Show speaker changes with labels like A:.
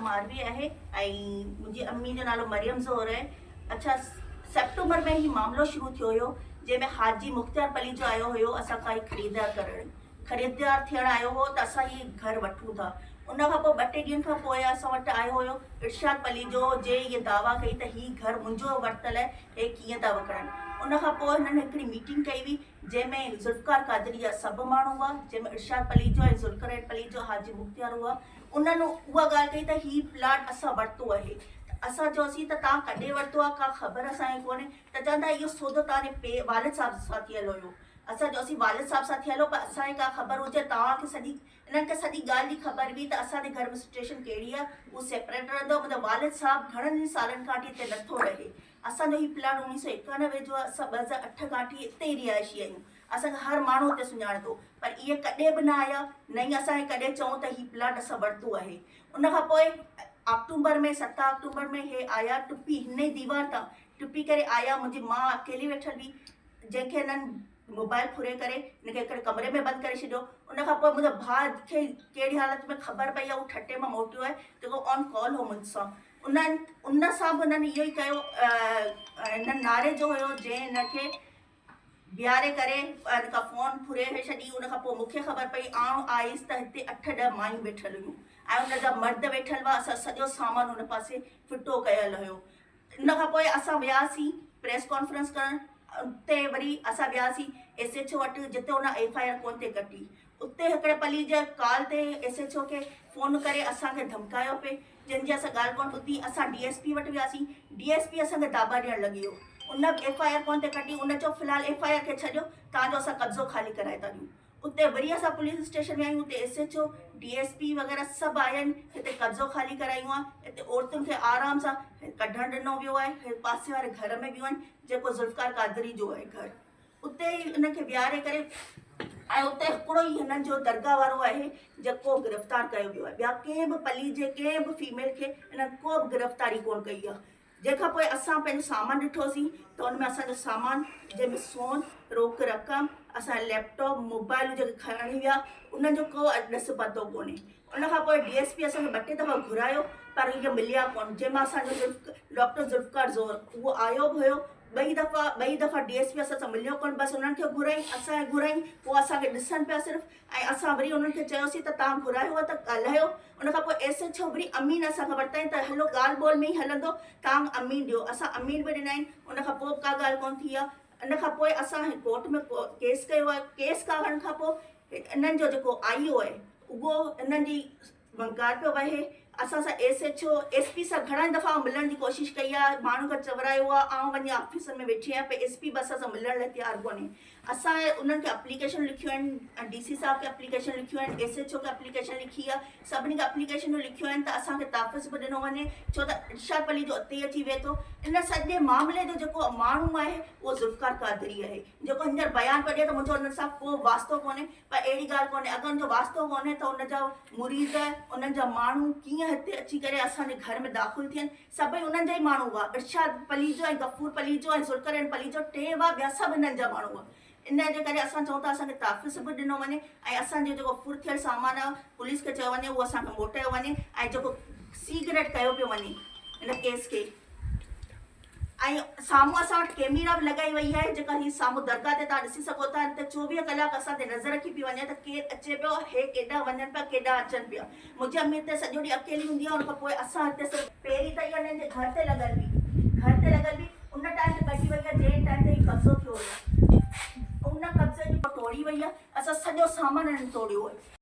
A: मारवी है मुझी अम्मी जो नालो मरियम ज़ोहर है। अच्छा सेप्टेम्बर में ही मामलो शुरू थो हो जैमें हाजी मुख्तियार पली जो आयो हो असा काई खरीदार थियण आयो हो तो असा ही घर वठूं था। उन खां पोइ 2 टे ॾींहंनि खां पोइ असां वटि आयो हुयो इरशाद पली जो जे ये दावा कई त ही घर मुंहिंजो वरितल है, हे कीअं था विकिणनि। उन खां पोइ हिननि हिकिड़ी मीटिंग कई हुई जंहिंमें ज़ुल्फ़िकार क़ादरी जा सभु माण्हू हुआ, जंहिंमें इरशाद पली जो ऐं ज़ुल्फ़िकार पली जो हाजी मुख्तियार हुआ। उन्हनि उहा ॻाल्हि कई त ही प्लाट असां वरितो आहे। असां चयोसीं त तव्हां कॾहिं वरितो आहे, का ख़बर असांखे कोन्हे। त चवंदा इहो सौदो तव्हांजे वालिद साहब सां थियल हुयो। असां चयोसीं वालिद साहब सां थियल हो, पर असांखे का ख़बर हुजे, तव्हांखे सॼी इन्हनि खे सॼी ॻाल्हि जी ख़बर हुई त असांजे घर में सिचुएशन कहिड़ी आहे, उहो सेपरेट रहंदो। मुंहिंजो वालिद साहब घणनि सालनि खां वठी हिते नथो रहे। असांजो ही प्लाट 1991 जो आहे। असां 2008 खां वठी हिते ई रिहाइशी आहियूं। असांखे हर माण्हू हिते सुञाणे थो, पर इहे कॾहिं बि न आया, न ई असांखे कॾहिं चऊं त ही प्लाट असां वरितो आहे। उन खां पोइ अक्टूबर में 7 अक्टूबर में हे आया टुपी, हिन ई दीवार तां टुपी करे आया। मुंहिंजी माउ अकेली वेठल हुई, जंहिंखे हिननि मोबाइल फुरे करे हिनखे हिकिड़े कमरे में बंदि करे छॾियो। उन खां पोइ मुंहिंजो भाउ खे कहिड़ी हालत में ख़बर पई आहे, उहो ठटे मां मोटियो आहे, जेको ऑन कॉल हो मुंसां। उन सां बि हुननि इहो ई कयो, हिन नारे जो हुयो जंहिं हिनखे बीहारे करे हिन खां फ़ोन फुरे छॾी। उन खां पोइ मूंखे ख़बर पई, आउं आयसि त हिते 8-10 मायूं वेठल हुयूं ऐं उन जा मर्द वेठल हुआ। असां सॼो सामान हुन पासे फिटो कयल हुयो। इन खां पोइ असां वियासीं प्रेस कॉन्फ्रेंस करणु। उते वरी असां वियासीं SHO वटि, जिते हुन FIR कोन ते कटी। उते हिकिड़े पली जे कॉल ते SHO खे फ़ोन करे असांखे धमकायो पिए, जंहिंजी असां ॻाल्हि कोन ॿुधी। असां DSP वटि वियासीं, DSP असांखे दाबा ॾियणु लॻी वियो। उन FIR कोन ते कटी। उन चयो फ़िलहाल FIR खे छॾियो, तव्हांजो असां कब्ज़ो ख़ाली कराए था ॾियूं। उते वरी असां पुलिस स्टेशन में आहियूं, उते SHO DSP वग़ैरह सभु आया आहिनि। हिते कब्ज़ो ख़ाली करायूं आहे। हिते औरतुनि खे आराम सां कढणु ॾिनो वियो आहे। पासे वारे घर में बियूं आहिनि, जेको ज़ुल्फ़िकार क़ादरी जो आहे घर। उते ई हिनखे बीहारे करे ऐं उते हिकिड़ो ई हिननि जो दरगाह वारो आहे जेको गिरफ़्तार कयो वियो आहे। ॿिया कंहिं बि पली जे कंहिं बि फीमेल खे हिननि को बि गिरफ़्तारी कोन कई आहे। जंहिंखां पोइ असां पंहिंजो सामान ॾिठोसीं त हुन में असांजो सामान, जंहिंमें सोन, रोक रक़म, असां लैपटॉप, मोबाइल जेके खणी विया, उन्हनि जो को ॾिस पतो कोन्हे। उन खां पोइ DSP असांखे 2 टे दफ़ा घुरायो, पर इहे मिलिया कोन। जंहिंमां असांजो डॉक्टर ज़ुल्फ़िकार ज़ोहर उहो आयो बि हुयो। 2 दफ़ा DSP असां सां मिलियो कोन। बसि उन्हनि खे घुराई, असांखे घुराई, पोइ असांखे ॾिसनि पिया सिर्फ़ु। ऐं असां वरी उन्हनि खे चयोसीं त तव्हां घुरायो आहे त ॻाल्हायो। उन खां पोइ SHO वरी अमीन असांखां वरिताईं त हलो ॻाल्हि ॿोल में ई हलंदो, तव्हां अमीन ॾियो। असां अमीन बि ॾिना आहिनि। उन खां पोइ का ॻाल्हि कोन थी आहे। इन खां पोइ असां कोर्ट में केस कयो आहे। केस करण खां पोइ इन्हनि जो जेको IO आहे, उहो इन्हनि जी ॻाल्हि पियो वहे। असां सां SHO SP सां घणा दफ़ा मिलण जी कोशिशि कई आहे, माण्हू खे चवरायो आहे। आउं वञी ऑफिसनि में वेठी आहियां, पर SP बि असां सां मिलण लाइ तयारु कोन्हे। असां उन्हनि खे एप्लीकेशन लिखियूं आहिनि, DC साहब खे एप्लीकेशन लिखियूं आहिनि, SHO खे एप्लीकेशन लिखी आहे, सभिनी खे एप्लीकेशनूं लिखियूं आहिनि त असांखे तहफ़्फ़ुज़ बि ॾिनो वञे, छो त इरशाद पली जो उते ई अची वेहे थो। इन सॼे मामले जो जेको माण्हू आहे उहो ज़ुल्फ़िकार क़ादरी आहे, जेको हींअर बयानु पियो ॾिए त मुंहिंजो हुन सां को वास्तो कोन्हे। पर अहिड़ी ॻाल्हि कोन्हे। अगरि हुनजो वास्तो कोन्हे त हुनजा मुरीद, उन्हनि जा माण्हू कीअं हिते अची करे असांजे घर में दाख़िल थियनि। सभई उन्हनि जा ई माण्हू हुआ, इरशाद पली जो ऐं गफ़ूर पली जो ऐं ज़ुल्फ़िकार पली जो 3 हुआ, ॿिया सभु इन्हनि जा माण्हू हुआ। इन जे करे असां चऊं था असांखे तहफ़्फ़ुज़ बि ॾिनो वञे ऐं असांजो जेको फुर थियल सामान आहे पुलिस खे चयो वञे उहो असांखे मोटायो वञे, ऐं जेको सीक्रेट कयो पियो वञे इन केस खे। ऐं साम्हूं असां वटि कैमरा बि लॻाई वई आहे, जेका हीअ साम्हूं दरगाह ते तव्हां ॾिसी सघो था। त 24 कलाक असां ते नज़र रखी पई वञे त केरु अचे पियो, हे केॾां वञनि पिया, केॾां अचनि पिया। मुंहिंजी अम्मी हिते सॼो ॾींहुं अकेली हूंदी आहे। उन खां पोइ असां हिते सिर्फ़ु पहिरीं त इहा हिननि जे घर ते लॻल हुई, उन टाइम ते कढी वई आहे जंहिं टाइम ते कब्ज़ो थियो हुयो। उन कब्ज़े जी तोड़ी वई आहे। असां सॼो सामान हिननि तोड़ियो आहे।